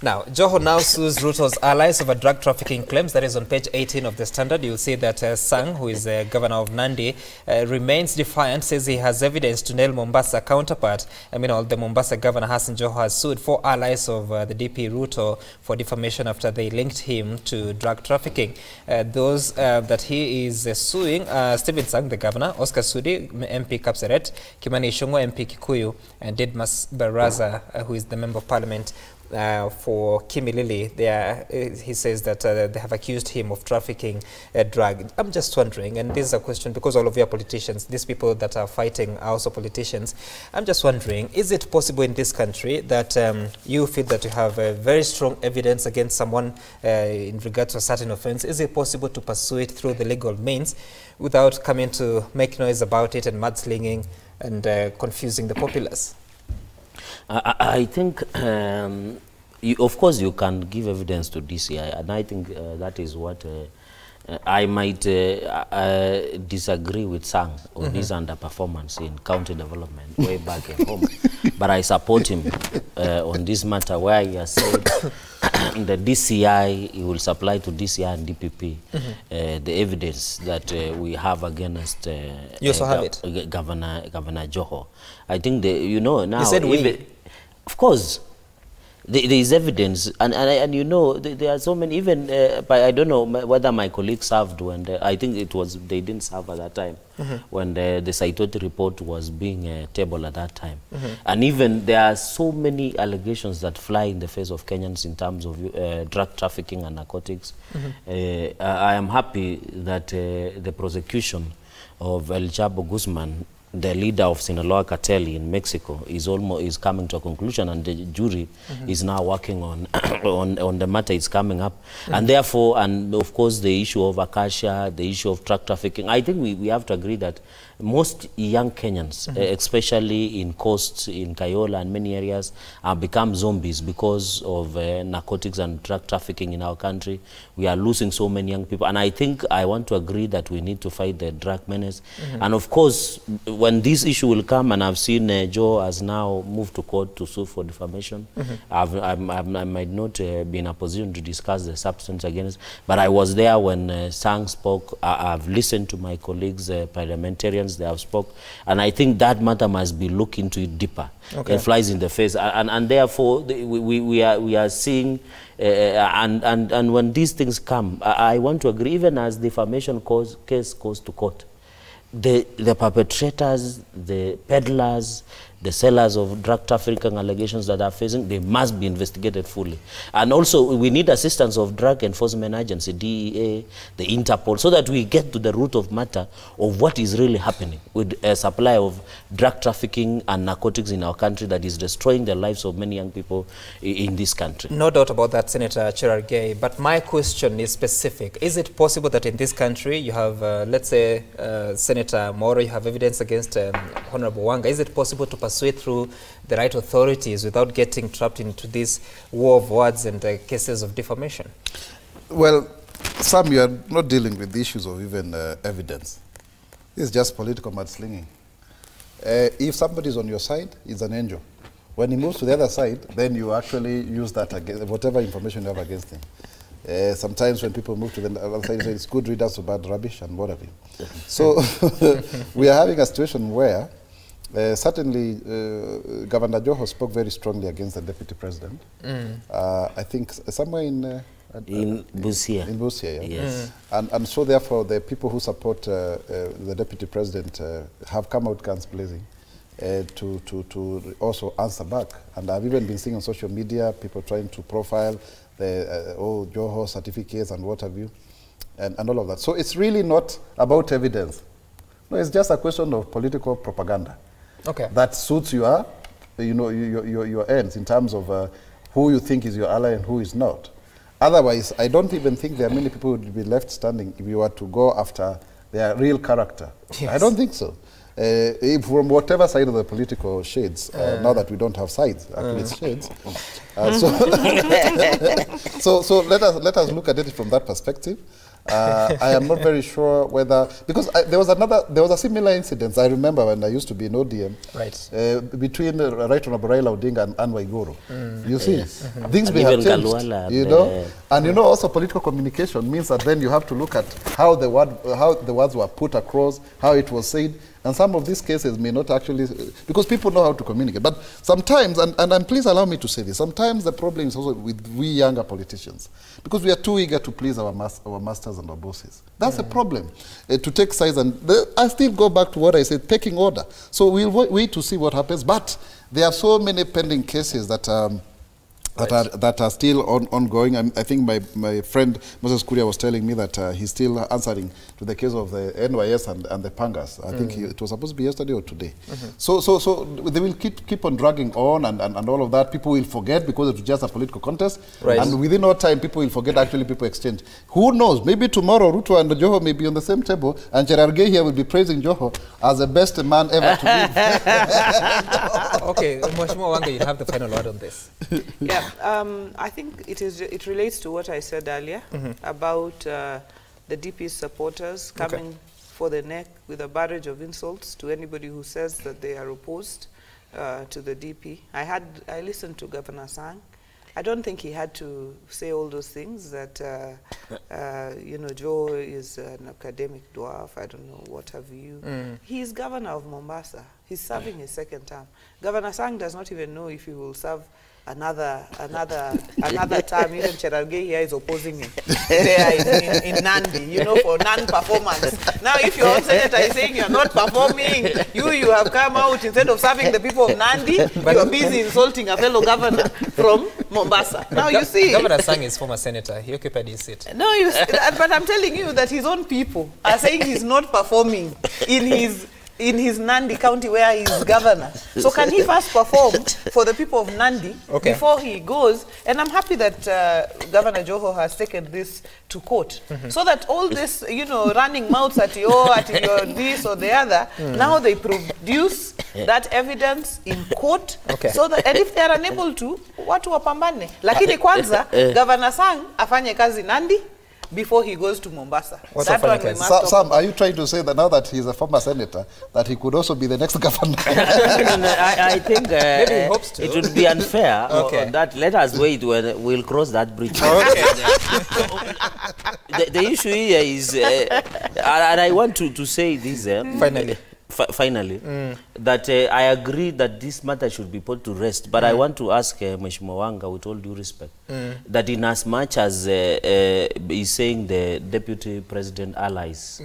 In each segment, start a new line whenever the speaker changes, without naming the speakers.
Now, Joho now sues Ruto's allies over drug trafficking claims. That is on page 18 of the Standard. You'll see that Sang, who is governor of Nandi, remains defiant, says he has evidence to nail Mombasa counterpart. The Mombasa governor Hassan Joho has sued 4 allies of the DP Ruto for defamation after they linked him to drug trafficking. Those that he is suing are Stephen Sang, the governor, Oscar Sudi, MP Kapseret, Kimani Ichung'wah, MP Kikuyu, and Didmas Baraza, who is the member of parliament for Kimilili. He says that they have accused him of trafficking a drug. I'm just wondering, and this is a question because all of you are politicians, these people that are fighting are also politicians. I'm just wondering, is it possible in this country that you feel that you have very strong evidence against someone in regard to a certain offense? Is it possible to pursue it through the legal means without coming to make noise about it and mudslinging and confusing the populace?
I think, of course, you can give evidence to DCI, and I think that is what I might disagree with Sang on his underperformance in county development way back at home. But I support him on this matter where he has said the DCI, he will supply to DCI and DPP the evidence that we have against Governor Joho. I think, now...
He said we.
Of course. There is evidence, and there are so many, even, I don't know whether my colleague served when, I think they didn't serve at that time, when the Saitoti report was being tabled at that time. And even there are so many allegations that fly in the face of Kenyans in terms of drug trafficking and narcotics. I am happy that the prosecution of El Chapo Guzman, the leader of Sinaloa cartel in Mexico, is coming to a conclusion, and the jury is now working on the matter. It's coming up, and therefore, and of course, the issue of Acacia, the issue of drug trafficking. I think we have to agree that most young Kenyans, especially in coasts, in Kayola and many areas, have become zombies because of narcotics and drug trafficking in our country. We are losing so many young people, and I think I want to agree that we need to fight the drug menace. And of course, when this issue will come, and I've seen Joe has now moved to court to sue for defamation. I might not be in a position to discuss the substance against, but I was there when Sang spoke. I've listened to my colleagues, parliamentarians, they have spoke, and I think that matter must be looked into it deeper. It flies in the face, and therefore we are seeing, and when these things come, I want to agree, even as defamation case goes to court, the perpetrators, the peddlers, the sellers of drug trafficking allegations that are facing, they must be investigated fully. And also, we need assistance of Drug Enforcement Agency, DEA, the Interpol, so that we get to the root of matter of what is really happening with a supply of drug trafficking and narcotics in our country that is destroying the lives of many young people in this country.
No doubt about that, Senator Cherargei, but my question is specific. Is it possible that in this country you have, let's say, Senator Mwaura, you have evidence against Honorable Wanga? Is it possible to pursue it through the right authorities without getting trapped into this war of words and cases of defamation?
Well, Sam, you are not dealing with the issues of even evidence. It's just political mudslinging. If somebody is on your side, he's an angel. When he moves to the other side, then you actually use that against whatever information you have against him. Sometimes when people move to the other side, it's good readers of bad rubbish and what have you. So we are having a situation where certainly, Governor Joho spoke very strongly against the deputy president. I think somewhere in
Busia.
In Busia, yeah.
Yes.
And so therefore, the people who support the deputy president have come out guns blazing to also answer back. And I've even been seeing on social media people trying to profile the Joho certificates and what have you, and all of that. So it's really not about evidence. No, it's just a question of political propaganda. That suits your ends in terms of who you think is your ally and who is not. Otherwise, I don't even think there are many people who would be left standing if you were to go after their real character. Yes. I don't think so. From whatever side of the political shades, now that we don't have sides, actually it's shades. So let us look at it from that perspective. I am not very sure whether, because there was a similar incident, I remember when I used to be in ODM,
right,
between Right Honorable Raila Odinga and Anne Waiguru. You see, things may
even
have changed, you know, and you know also political communication means that then you have to look at how the words were put across, how it was said, and some of these cases may not actually, because people know how to communicate. But sometimes, and please allow me to say this, sometimes the problem is also with we younger politicians, because we are too eager to please our masters and our bosses. That's a problem, to take sides. And I still go back to what I said, taking order. So we'll wait to see what happens. But there are so many pending cases that that are still ongoing. I think my friend Moses Kuria was telling me that he's still answering to the case of the NYS and the Pangas. I think it was supposed to be yesterday or today. So they will keep on dragging on and all of that. People will forget because it was just a political contest. Right. And within no time, people will forget actually people exchange. Who knows? Maybe tomorrow Ruto and Joho may be on the same table, and Cherargei here will be praising Joho as the best man ever to live.
Okay, Mheshimiwa Wanga, you have the final word on this.
Yeah. I think it relates to what I said earlier about the DP's supporters coming for the neck with a barrage of insults to anybody who says that they are opposed to the DP. I listened to Governor Sang. I don't think he had to say all those things that, you know, Joe is an academic dwarf, I don't know, what have you. He's governor of Mombasa. He's serving his second term. Governor Sang does not even know if he will serve another term. Even Cherargei here is opposing him there in Nandi, you know, for non-performance. Now, if your own senator is saying you're not performing, you have come out, instead of serving the people of Nandi, you're busy insulting a fellow governor from Mombasa. Now, you see...
Governor Sang is former senator. He occupied his seat.
No, but I'm telling you that his own people are saying he's not performing in his Nandi county where he is governor. So can he first perform for the people of Nandi before he goes? And I'm happy that Governor Joho has taken this to court. So that all this, you know, running mouths at your this or the other, now they produce that evidence in court. So that, and if they are unable to, watu wapambane. Lakini kwanza, Governor Sang afanye kazi Nandi before he goes to Mombasa.
Sam, are you trying to say that now that he's a former senator, that he could also be the next governor?
I think
maybe he hopes to.
It would be unfair on that. Let us wait when we'll cross that bridge. The issue here is, and I want to say this finally, that I agree that this matter should be put to rest. But I want to ask Mheshimiwa Wanga, with all due respect, that in as much as he's saying the deputy president allies,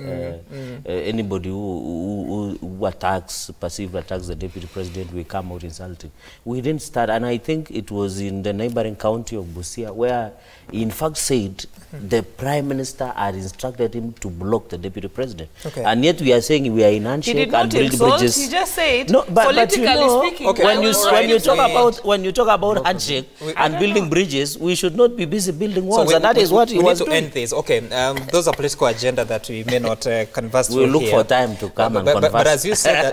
anybody who attacks, perceived attacks the deputy president, will come out insulting. We didn't start, and I think it was in the neighboring county of Busia, where he in fact said the Prime Minister had instructed him to block the deputy president. And yet we are saying we are in handshake and build bridges.
He just said,
no, but
you know, speaking,
when you talk about handshake and building bridges, we should not be busy building walls, and that is what he was doing.
We need to end this. Okay, those are political agenda that we may not converse
we'll look for time to come and converse.
But as you said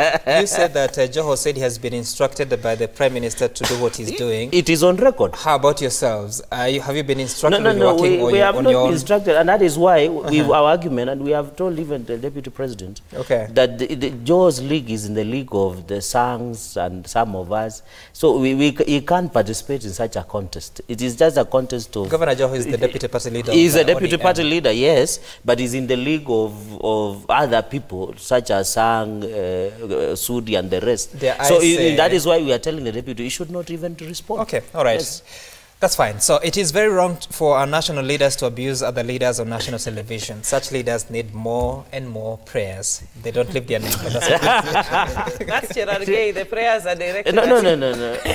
that, Joho said he has been instructed by the Prime Minister to do what he's doing.
It is on record.
How about yourselves? Have you been instructed?
No, we have not been instructed, and that is why our argument, and we have told even the Deputy President that Joho's league is in the league of the Sangs and some of us. So he can't participate in such a contest. It is just a contest of...
Governor Joho is the deputy party leader.
He is a deputy party leader, yes, but he's in the league of other people, such as Sang, Sudi and the rest. So that is why we are telling the deputy he should not even respond.
Okay, all right. Yes. That's fine. So it is very wrong for our national leaders to abuse other leaders on national television. Such leaders need more and more prayers. They don't leave their name.
That's Cherargei. The prayers are directed.
No.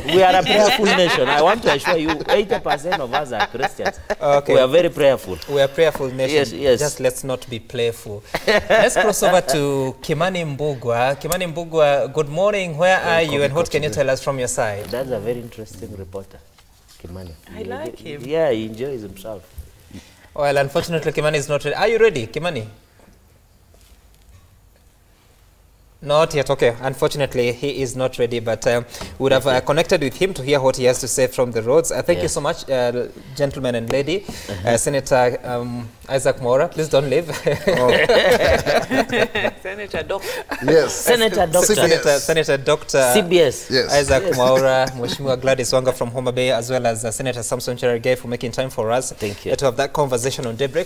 We are a prayerful nation. I want to assure you, 80% of us are Christians. We are very prayerful.
We are a prayerful nation.
Yes.
Just let's not be playful. Let's cross over to Kimani Mbugua. Kimani Mbugua, good morning. Where are you and what can you tell us from your side?
That's a very interesting reporter. Kimani.
I like him.
Yeah, he enjoys himself.
Well, unfortunately, Kimani is not ready. Are you ready, Kimani? Not yet, okay. Unfortunately, he is not ready, but would have connected with him to hear what he has to say from the roads. Thank you so much, gentleman and lady. Senator Isaac Mwaura, please don't leave.
Senator Doctor.
Yes.
Senator Doctor.
Senator Dr.
CBS.
Yes.
Isaac Mwaura, Mheshimiwa Gladys Wanga from Homa Bay, as well as Senator Samson Cherargei for making time for us.
Thank you.
To have that conversation on Daybreak.